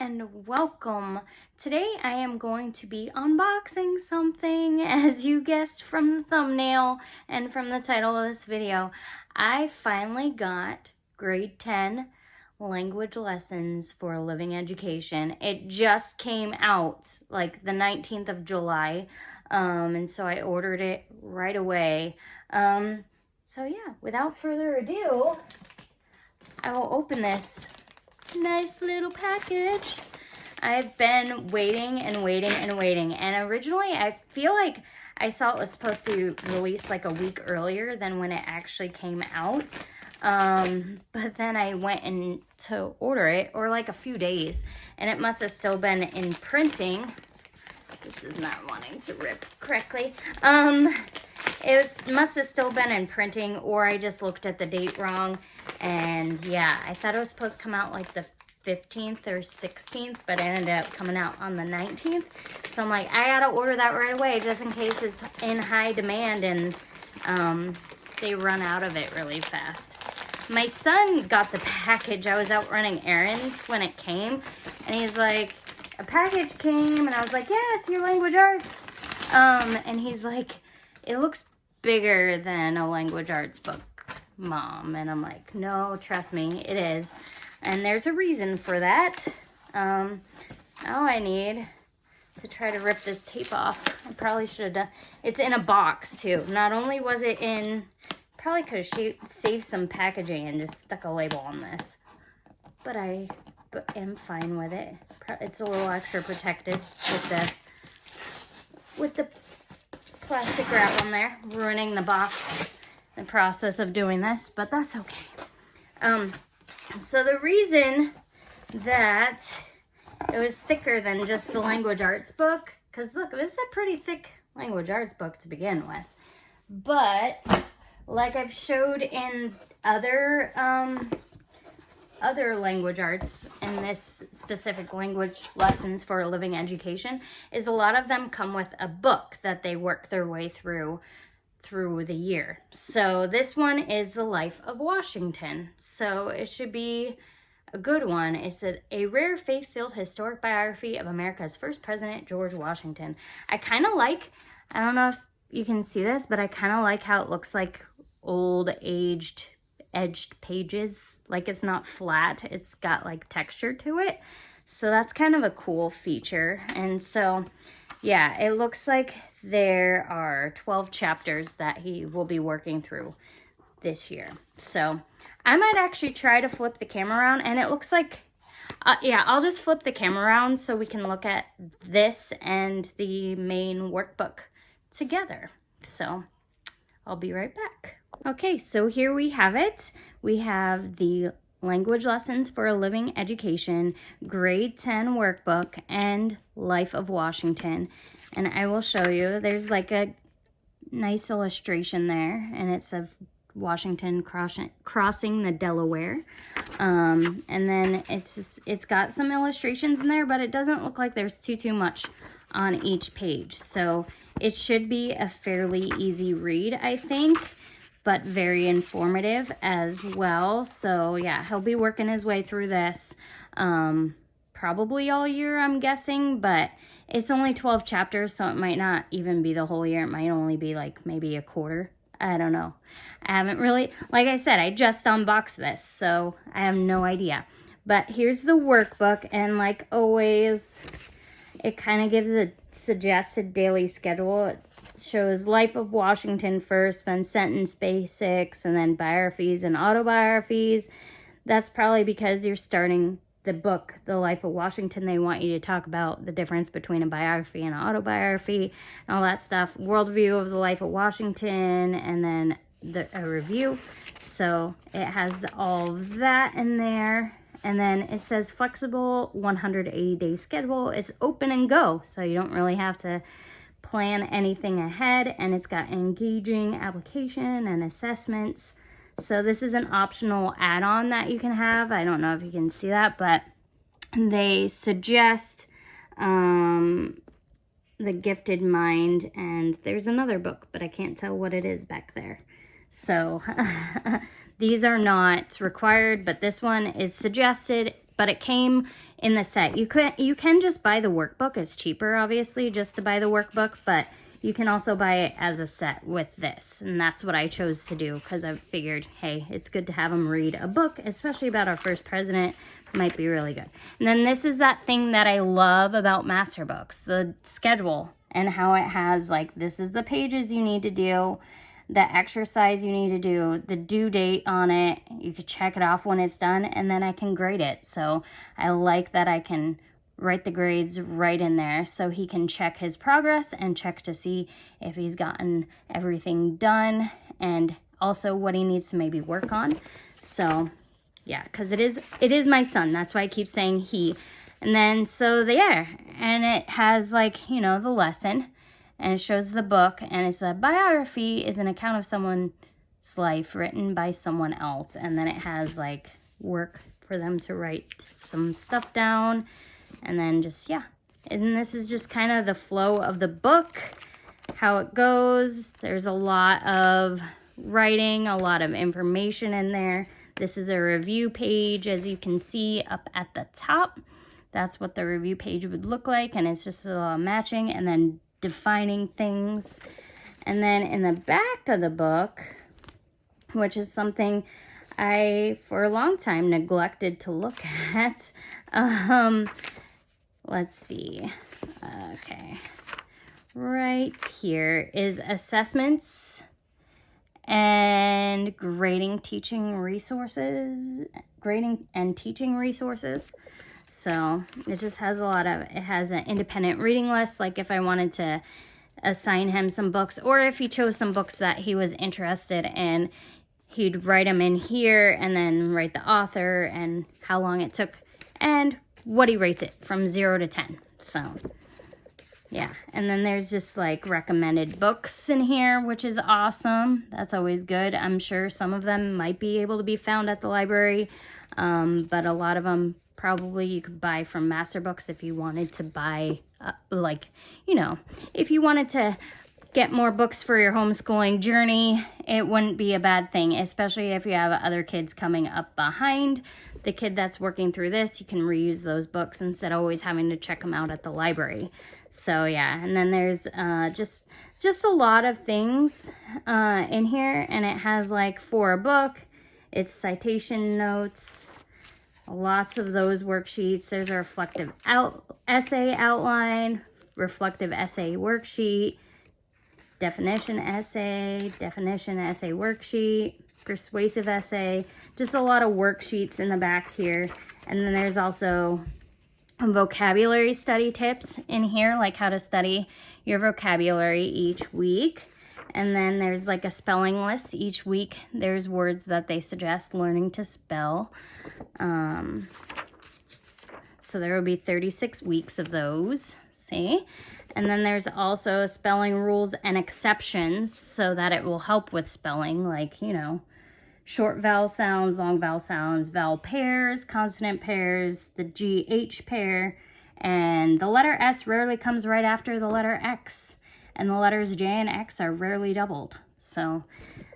and welcome. Today I am going to be unboxing something, as you guessed from the thumbnail and from the title of this video. I finally got grade 10 language lessons for a living education. It just came out like the 19th of July, and so I ordered it right away. So yeah, without further ado, I will open this nice little package. I've been waiting and waiting and waiting, and originally I feel like I saw it was supposed to be released like a week earlier than when it actually came out, but then I went in to order it, or like a few days, and it must have still been in printing. This is not wanting to rip correctly. Must have still been in printing, or I just looked at the date wrong. And yeah, I thought it was supposed to come out like the 15th or 16th, but it ended up coming out on the 19th. So I'm like, I gotta order that right away just in case it's in high demand and they run out of it really fast. My son got the package. I was out running errands when it came, and he's like, a package came, and I was like, yeah, it's your language arts. And he's like, it looks bigger than a language arts book, Mom. And I'm like, no, trust me, it is. And there's a reason for that. Now I need to try to rip this tape off. I probably should have done. It's in a box too. Not only was it in, probably could have saved some packaging and just stuck a label on this, but I am fine with it. It's a little extra protected with the plastic wrap on there, ruining the box, the process of doing this, but that's okay. So the reason that it was thicker than just the language arts book, because look, this is a pretty thick language arts book to begin with, but like I've showed in other language arts in this specific language lessons for a living education, is a lot of them come with a book that they work their way through the year. So this one is The Life of Washington. So it should be a good one. It's a rare faith-filled historic biography of America's first president, George Washington. I kind of like, I don't know if you can see this, but I kind of like how it looks like old edged pages. Like it's not flat, it's got like texture to it. So that's kind of a cool feature. And so yeah, it looks like there are 12 chapters that he will be working through this year. So I might actually try to flip the camera around, and it looks like, yeah, I'll just flip the camera around so we can look at this and the main workbook together. So I'll be right back. Okay, so here we have it. We have the Language Lessons for a Living Education, Grade 10 Workbook, and Life of Washington. And I will show you, there's like a nice illustration there, and it's of Washington crossing the Delaware. And then it's got some illustrations in there, but it doesn't look like there's too much on each page. So it should be a fairly easy read, I think, but very informative as well. So yeah, he'll be working his way through this probably all year, I'm guessing, but it's only 12 chapters, so it might not even be the whole year. It might only be like maybe a quarter. I don't know. I haven't really, like I said, I just unboxed this, so I have no idea. But here's the workbook, and like always, it kind of gives a suggested daily schedule. It shows Life of Washington first, then sentence basics, and then biographies and autobiographies. That's probably because you're starting the book, The Life of Washington. They want you to talk about the difference between a biography and an autobiography and all that stuff. Worldview of the Life of Washington, and then a review. So it has all of that in there. And then it says flexible 180-day schedule. It's open and go, so you don't really have to plan anything ahead. And it's got engaging application and assessments. So this is an optional add-on that you can have. I don't know if you can see that, but they suggest The Gifted Mind, and there's another book, but I can't tell what it is back there. So these are not required, but this one is suggested but it came in the set. You can just buy the workbook. It's cheaper, obviously, just to buy the workbook, but you can also buy it as a set with this. And that's what I chose to do because I figured, hey, it's good to have them read a book, especially about our first president. Might be really good. And then this is that thing that I love about Master Books, the schedule, and how it has, like, this is the pages you need to do, the exercise you need to do, the due date on it. You could check it off when it's done, and then I can grade it. So I like that I can write the grades right in there so he can check his progress and check to see if he's gotten everything done and also what he needs to maybe work on. So yeah, because it is my son. That's why I keep saying he. And then so there, and it has, like, you know, the lesson, and it shows the book, and it's a biography is an account of someone's life written by someone else. And then it has, like, work for them to write some stuff down. And then just, yeah. And this is just kind of the flow of the book, how it goes. There's a lot of writing, a lot of information in there. This is a review page, as you can see up at the top. That's what the review page would look like. And it's just a lot of matching and then defining things. And then in the back of the book, which is something I, for a long time, neglected to look at. Let's see. Okay. Right here is assessments and grading and teaching resources. So it just has it has an independent reading list, like if I wanted to assign him some books, or if he chose some books that he was interested in, he'd write them in here and then write the author and how long it took and what he rates it from 0 to 10. So yeah, and then there's just like recommended books in here, which is awesome. That's always good. I'm sure some of them might be able to be found at the library, but a lot of them probably you could buy from Master Books if you wanted to buy, if you wanted to get more books for your homeschooling journey, it wouldn't be a bad thing, especially if you have other kids coming up behind the kid that's working through this. You can reuse those books instead of always having to check them out at the library. So yeah, and then there's just a lot of things in here, and it has like for a book, it's citation notes, lots of those worksheets. There's a reflective essay outline, reflective essay worksheet, definition essay worksheet, persuasive essay, just a lot of worksheets in the back here. And then there's also vocabulary study tips in here, like how to study your vocabulary each week. And then there's like a spelling list. Each week there's words that they suggest learning to spell. So there will be 36 weeks of those, see? And then there's also spelling rules and exceptions so that it will help with spelling, like, short vowel sounds, long vowel sounds, vowel pairs, consonant pairs, the GH pair, and the letter S rarely comes right after the letter X, and the letters J and X are rarely doubled. So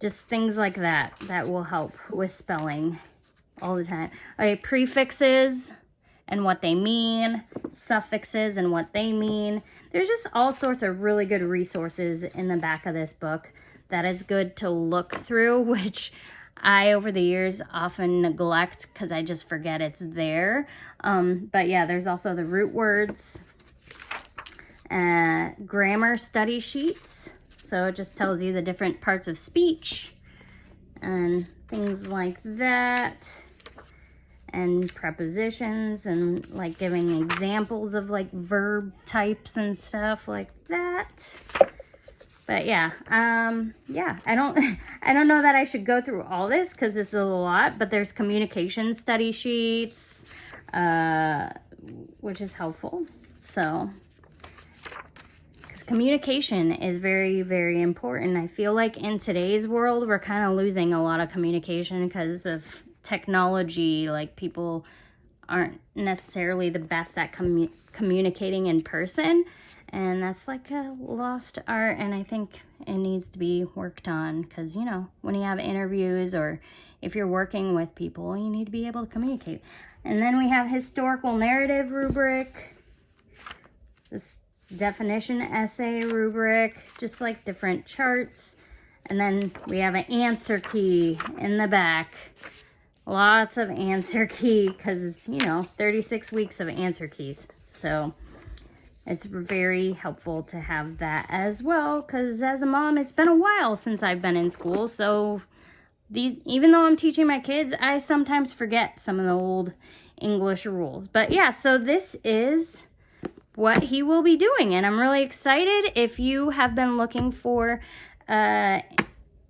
just things like that will help with spelling all the time. Okay, prefixes and what they mean, suffixes and what they mean. There's just all sorts of really good resources in the back of this book that is good to look through, which I, over the years, often neglect because I just forget it's there. But yeah, there's also the root words, grammar study sheets. So it just tells you the different parts of speech and things like that. And prepositions and like giving examples of like verb types and stuff like that. But yeah, I don't know that I should go through all this because this is a lot, but there's communication study sheets, which is helpful. So, because communication is very, very important. I feel like in today's world, we're kind of losing a lot of communication because of technology. Like, people aren't necessarily the best at communicating in person. And that's like a lost art, and I think it needs to be worked on because, you know, when you have interviews or if you're working with people, you need to be able to communicate. And then we have historical narrative rubric, this definition essay rubric, just like different charts. And then we have an answer key in the back. Lots of answer key because, you know, 36 weeks of answer keys. So it's very helpful to have that as well because as a mom, it's been a while since I've been in school. So even though I'm teaching my kids, I sometimes forget some of the old English rules. But yeah, so this is what he will be doing, and I'm really excited. If you have been looking for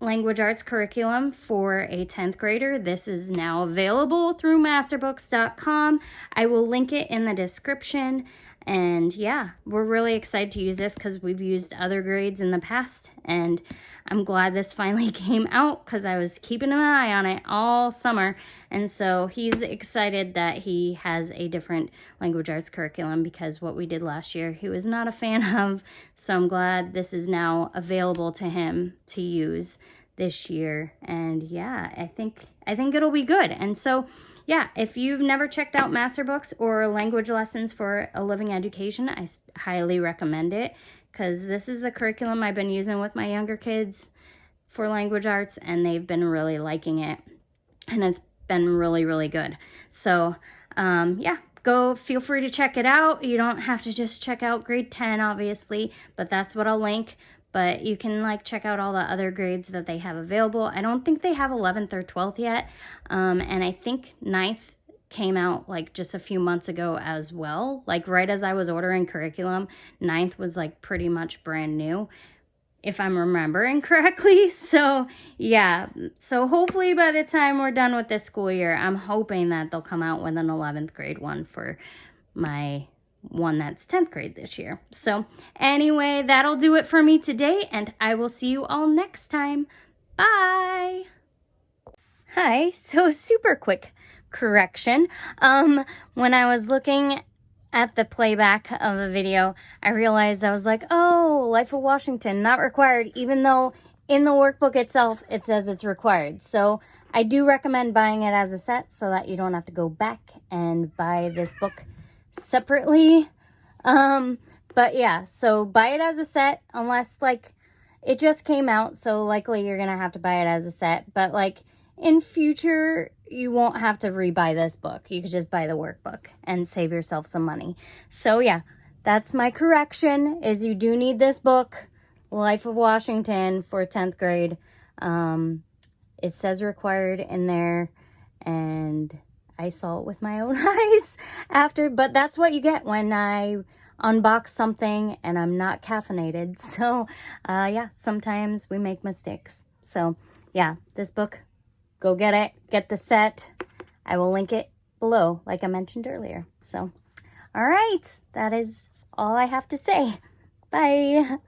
language arts curriculum for a 10th grader, this is now available through masterbooks.com. I will link it in the description. And yeah, we're really excited to use this because we've used other grades in the past, and I'm glad this finally came out because I was keeping an eye on it all summer. And so he's excited that he has a different language arts curriculum because what we did last year he was not a fan of. So I'm glad this is now available to him to use this year. And yeah, I think it'll be good. And so yeah, if you've never checked out Masterbooks or Language Lessons for a Living Education, I highly recommend it because this is the curriculum I've been using with my younger kids for language arts, and they've been really liking it, and it's been really, really good. So yeah, feel free to check it out. You don't have to just check out grade 10, obviously, but that's what I'll link. But you can like check out all the other grades that they have available. I don't think they have 11th or 12th yet. And I think 9th came out like just a few months ago as well. Like right as I was ordering curriculum, 9th was like pretty much brand new, if I'm remembering correctly. So yeah, so hopefully by the time we're done with this school year, I'm hoping that they'll come out with an 11th grade one for my one that's 10th grade this year. So anyway, that'll do it for me today, and I will see you all next time. Bye. Hi, so super quick correction. When I was looking at the playback of the video, I realized I was like, oh, Life of Washington, not required, even though in the workbook itself, it says it's required. So I do recommend buying it as a set so that you don't have to go back and buy this book separately. But yeah, so buy it as a set unless like it just came out, so likely you're gonna have to buy it as a set. But like in future, you won't have to rebuy this book. You could just buy the workbook and save yourself some money. So yeah, that's my correction, is you do need this book, Life of Washington, for 10th grade. It says required in there, and I saw it with my own eyes after, but that's what you get when I unbox something and I'm not caffeinated. So yeah, sometimes we make mistakes. So yeah, this book, go get it, get the set. I will link it below, like I mentioned earlier. So, all right, that is all I have to say. Bye.